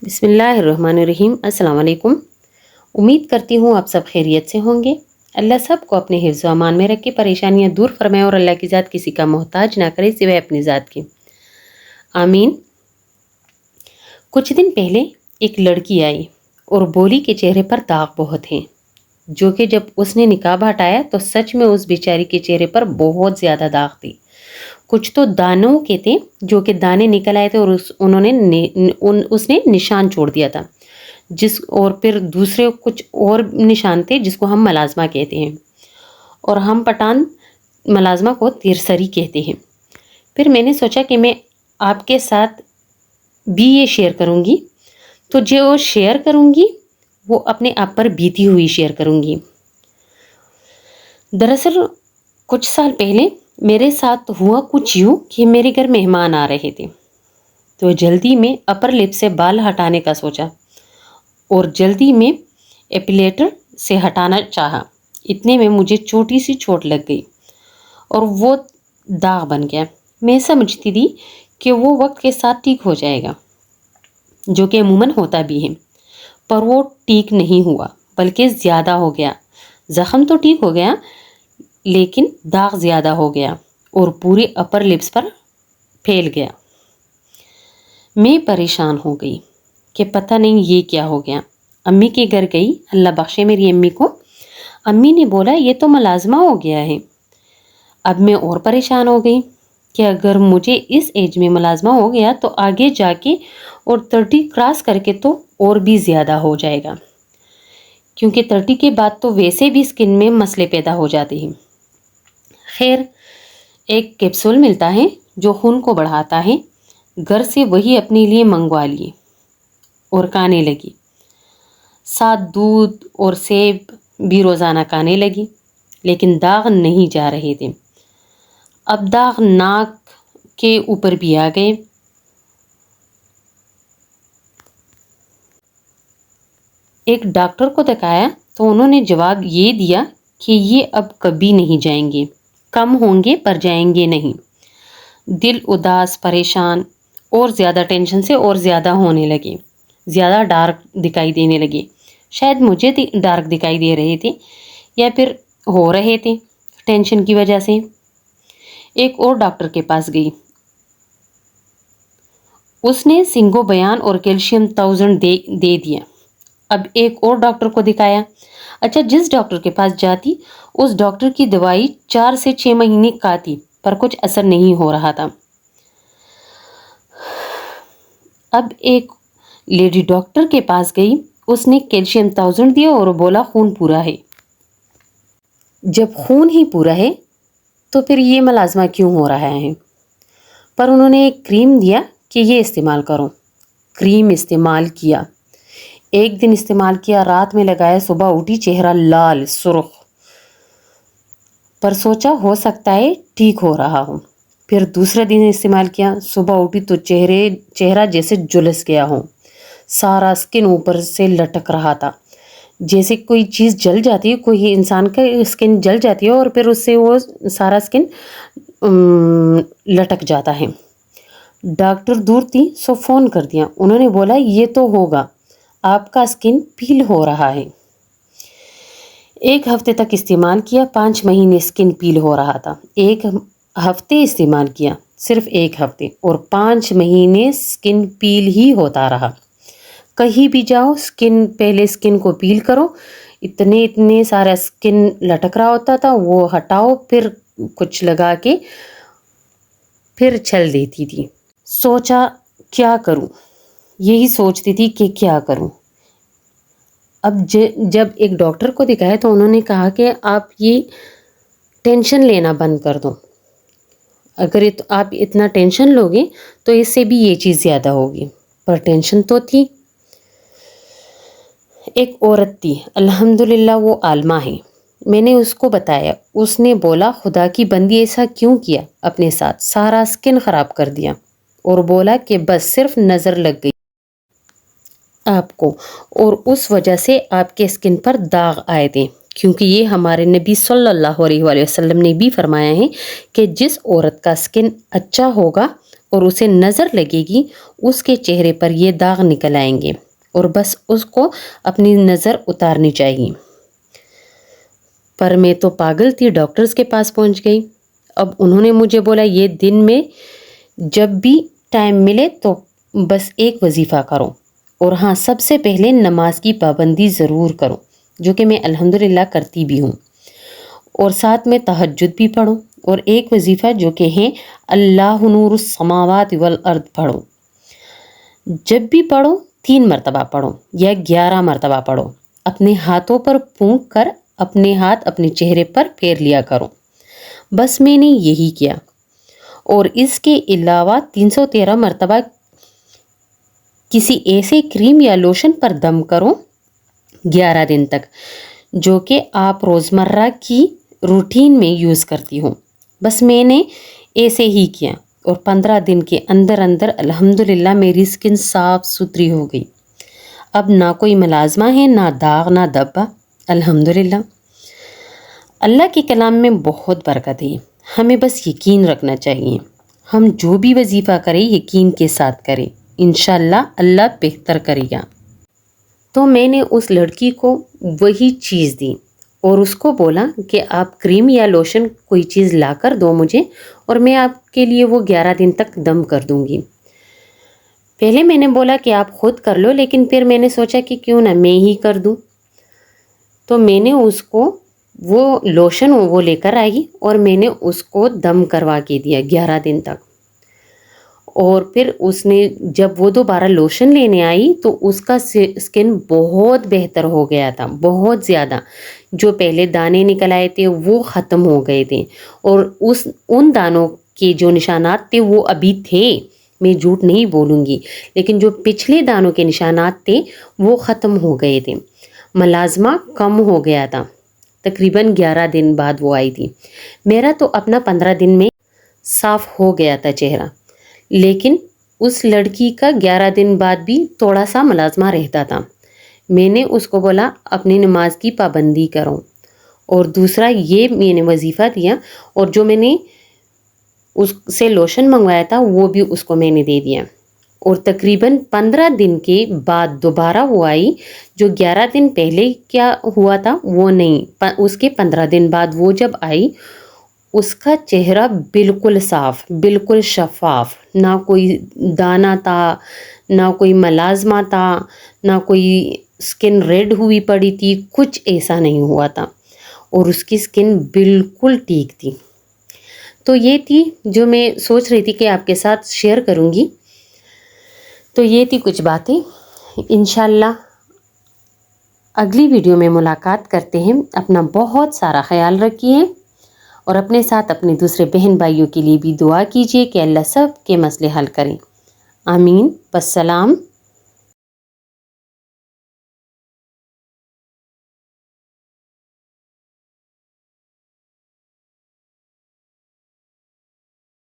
بسم اللہ الرحمن الرحیم۔ السلام علیکم۔ امید کرتی ہوں آپ سب خیریت سے ہوں گے۔ اللہ سب کو اپنے حفظ و امان میں رکھ کے پریشانیاں دور فرمائے اور اللہ کی ذات کسی کا محتاج نہ کرے سوائے اپنی ذات کی، آمین۔ کچھ دن پہلے ایک لڑکی آئی اور بولی کہ چہرے پر داغ بہت ہیں، جو کہ جب اس نے نقاب ہٹایا تو سچ میں اس بیچاری کے چہرے پر بہت زیادہ داغ تھی۔ کچھ تو دانوں کے تھے جو کہ دانے نکل آئے تھے اور اس نے نشان چھوڑ دیا تھا، اور پھر دوسرے کچھ اور نشان تھے جس کو ہم ملازمہ کہتے ہیں، اور ہم پٹھان ملازمہ کو تیرسری کہتے ہیں۔ پھر میں نے سوچا کہ میں آپ کے ساتھ بھی یہ شیئر کروں گی، تو جو شیئر کروں گی وہ اپنے آپ پر بیتی ہوئی شیئر کروں گی۔ دراصل کچھ سال پہلے میرے ساتھ ہوا کچھ یوں کہ میرے گھر مہمان آ رہے تھے، تو جلدی میں اپر لپ سے بال ہٹانے کا سوچا اور جلدی میں ایپیلیٹر سے ہٹانا چاہا۔ اتنے میں مجھے چھوٹی سی چوٹ لگ گئی اور وہ داغ بن گیا۔ میں سمجھتی تھی کہ وہ وقت کے ساتھ ٹھیک ہو جائے گا، جو کہ عموماً ہوتا بھی ہے، پر وہ ٹھیک نہیں ہوا بلکہ زیادہ ہو گیا۔ زخم تو ٹھیک ہو گیا لیکن داغ زیادہ ہو گیا اور پورے اپر لپس پر پھیل گیا۔ میں پریشان ہو گئی کہ پتہ نہیں یہ کیا ہو گیا۔ امی کے گھر گئی، اللہ بخشے میری امی کو۔ امی نے بولا یہ تو ملازمہ ہو گیا ہے۔ اب میں اور پریشان ہو گئی کہ اگر مجھے اس ایج میں ملازمہ ہو گیا تو آگے جا کے اور 30 کراس کر کے تو اور بھی زیادہ ہو جائے گا، کیونکہ 30 کے بعد تو ویسے بھی اسکن میں مسئلے پیدا ہو جاتے ہیں۔ خیر، ایک کیپسول ملتا ہے جو خون کو بڑھاتا ہے، گھر سے وہی اپنے لیے منگوا لیے اور کھانے لگی۔ ساتھ دودھ اور سیب بھی روزانہ کھانے لگی، لیکن داغ نہیں جا رہے تھے۔ اب داغ ناک کے اوپر بھی آ گئے۔ ایک ڈاکٹر کو دکھایا تو انہوں نے جواب یہ دیا کہ یہ اب کبھی نہیں جائیں گے، کم ہوں گے پر جائیں گے نہیں۔ دل اداس، پریشان اور زیادہ ٹینشن سے اور زیادہ ہونے لگے، زیادہ ڈارک دکھائی دینے لگے۔ شاید مجھے ڈارک دکھائی دے رہے تھے یا پھر ہو رہے تھے ٹینشن کی وجہ سے۔ ایک اور ڈاکٹر کے پاس گئی، اس نے سنگو بیان اور کیلشیم 1000 دے دیا۔ اب ایک اور ڈاکٹر کو دکھایا۔ اچھا، جس ڈاکٹر کے پاس جاتی اس ڈاکٹر کی دوائی 4 سے 6 مہینے کھاتی پر کچھ اثر نہیں ہو رہا تھا۔ اب ایک لیڈی ڈاکٹر کے پاس گئی، اس نے کیلشیم 1000 دیا اور بولا خون پورا ہے۔ جب خون ہی پورا ہے تو پھر یہ ملازمہ کیوں ہو رہا ہے؟ پر انہوں نے ایک کریم دیا کہ یہ استعمال کرو۔ کریم استعمال کیا، ایک دن استعمال کیا، رات میں لگایا، صبح اٹھی چہرہ لال سرخ، پر سوچا ہو سکتا ہے ٹھیک ہو رہا ہو۔ پھر دوسرا دن استعمال کیا، صبح اٹھی تو چہرہ جیسے جلس گیا ہو، سارا اسکن اوپر سے لٹک رہا تھا، جیسے کوئی چیز جل جاتی ہے، کوئی انسان کا اسکن جل جاتی ہے اور پھر اس سے وہ سارا اسکن لٹک جاتا ہے۔ ڈاکٹر دور تھی سو فون کر دیا، انہوں نے بولا یہ تو ہوگا، آپ کا اسکن پیل ہو رہا ہے۔ 1 ہفتے تک استعمال کیا، 5 مہینے اسکن پیل ہو رہا تھا۔ 1 ہفتے استعمال کیا، صرف 1 ہفتے، اور 5 مہینے اسکن پیل ہی ہوتا رہا۔ کہیں بھی جاؤ پہلے اسکن کو پیل کرو، اتنے سارا اسکن لٹک رہا ہوتا تھا، وہ ہٹاؤ، پھر کچھ لگا کے پھر چھل دیتی تھی۔ سوچا کیا کروں، یہی سوچتی تھی کہ کیا کروں۔ اب جب ایک ڈاکٹر کو دکھایا تو انہوں نے کہا کہ آپ یہ ٹینشن لینا بند کر دو، اگر آپ اتنا ٹینشن لوگے تو اس سے بھی یہ چیز زیادہ ہوگی، پر ٹینشن تو تھی۔ ایک عورت تھی، الحمدللہ وہ عالمہ ہے، میں نے اس کو بتایا، اس نے بولا خدا کی بندی ایسا کیوں کیا، اپنے ساتھ سارا اسکن خراب کر دیا، اور بولا کہ بس صرف نظر لگ گئی آپ کو اور اس وجہ سے آپ کے اسکن پر داغ آئے تھے، کیونکہ یہ ہمارے نبی صلی اللہ علیہ وآلہ وسلم نے بھی فرمایا ہے کہ جس عورت کا اسکن اچھا ہوگا اور اسے نظر لگے گی اس کے چہرے پر یہ داغ نکل آئیں گے اور بس اس کو اپنی نظر اتارنی چاہیے۔ پر میں تو پاگل تھی، ڈاکٹرز کے پاس پہنچ گئی۔ اب انہوں نے مجھے بولا یہ دن میں جب بھی ٹائم ملے تو بس ایک وظیفہ کرو، اور ہاں سب سے پہلے نماز کی پابندی ضرور کرو، جو کہ میں الحمدللہ کرتی بھی ہوں، اور ساتھ میں تہجد بھی پڑھو، اور ایک وظیفہ جو کہ ہے اللہ نور السماوات والارض پڑھو۔ جب بھی پڑھو 3 مرتبہ پڑھو یا 11 مرتبہ پڑھو، اپنے ہاتھوں پر پھونک کر اپنے ہاتھ اپنے چہرے پر پھیر لیا کرو۔ بس میں نے یہی کیا، اور اس کے علاوہ 313 مرتبہ کسی ایسے کریم یا لوشن پر دم کرو 11 دن تک، جو کہ آپ روزمرہ کی روٹین میں یوز کرتی ہوں۔ بس میں نے ایسے ہی کیا، اور 15 دن کے اندر اندر الحمدللہ میری سکن صاف ستھری ہو گئی۔ اب نہ کوئی ملازمہ ہے، نہ داغ، نہ دبا، الحمدللہ۔ اللہ کے کلام میں بہت برکت ہے، ہمیں بس یقین رکھنا چاہیے۔ ہم جو بھی وظیفہ کریں یقین کے ساتھ کریں، انشاءاللہ اللہ بہتر کرے گا۔ تو میں نے اس لڑکی کو وہی چیز دی اور اس کو بولا کہ آپ کریم یا لوشن کوئی چیز لا کر دو مجھے، اور میں آپ کے لیے وہ 11 دن تک دم کر دوں گی۔ پہلے میں نے بولا کہ آپ خود کر لو، لیکن پھر میں نے سوچا کہ کیوں نہ میں ہی کر دوں، تو میں نے اس کو وہ لوشن وہ لے کر آئی اور میں نے اس کو دم کروا کے دیا 11 دن تک۔ اور پھر اس نے جب وہ دوبارہ لوشن لینے آئی تو اس کا سکن بہت بہتر ہو گیا تھا، بہت زیادہ۔ جو پہلے دانے نکل آئے تھے وہ ختم ہو گئے تھے، اور ان دانوں کے جو نشانات تھے وہ ابھی تھے، میں جھوٹ نہیں بولوں گی، لیکن جو پچھلے دانوں کے نشانات تھے وہ ختم ہو گئے تھے۔ ملازمہ کم ہو گیا تھا، تقریباً 11 دن بعد وہ آئی تھی۔ میرا تو اپنا 15 دن میں صاف ہو گیا تھا چہرہ، لیکن اس لڑکی کا 11 دن بعد بھی تھوڑا سا ملازمہ رہتا تھا۔ میں نے اس کو بولا اپنی نماز کی پابندی کرو، اور دوسرا یہ میں نے وظیفہ دیا، اور جو میں نے اس سے لوشن منگوایا تھا وہ بھی اس کو میں نے دے دیا۔ اور تقریباً 15 دن کے بعد دوبارہ وہ آئی، جو 11 دن پہلے کیا ہوا تھا وہ نہیں، اس کے 15 دن بعد وہ جب آئی اس کا چہرہ بالکل صاف، بالکل شفاف، نہ کوئی دانہ تھا، نہ کوئی ملازمہ تھا، نہ کوئی سکن ریڈ ہوئی پڑی تھی، کچھ ایسا نہیں ہوا تھا، اور اس کی سکن بالکل ٹھیک تھی۔ تو یہ تھی جو میں سوچ رہی تھی کہ آپ کے ساتھ شیئر کروں گی۔ تو یہ تھی کچھ باتیں، انشاءاللہ اگلی ویڈیو میں ملاقات کرتے ہیں۔ اپنا بہت سارا خیال رکھیے، اور اپنے ساتھ اپنے دوسرے بہن بھائیوں کے لیے بھی دعا کیجیے کہ اللہ سب کے مسئلے حل کریں۔ آمین۔ والسلام۔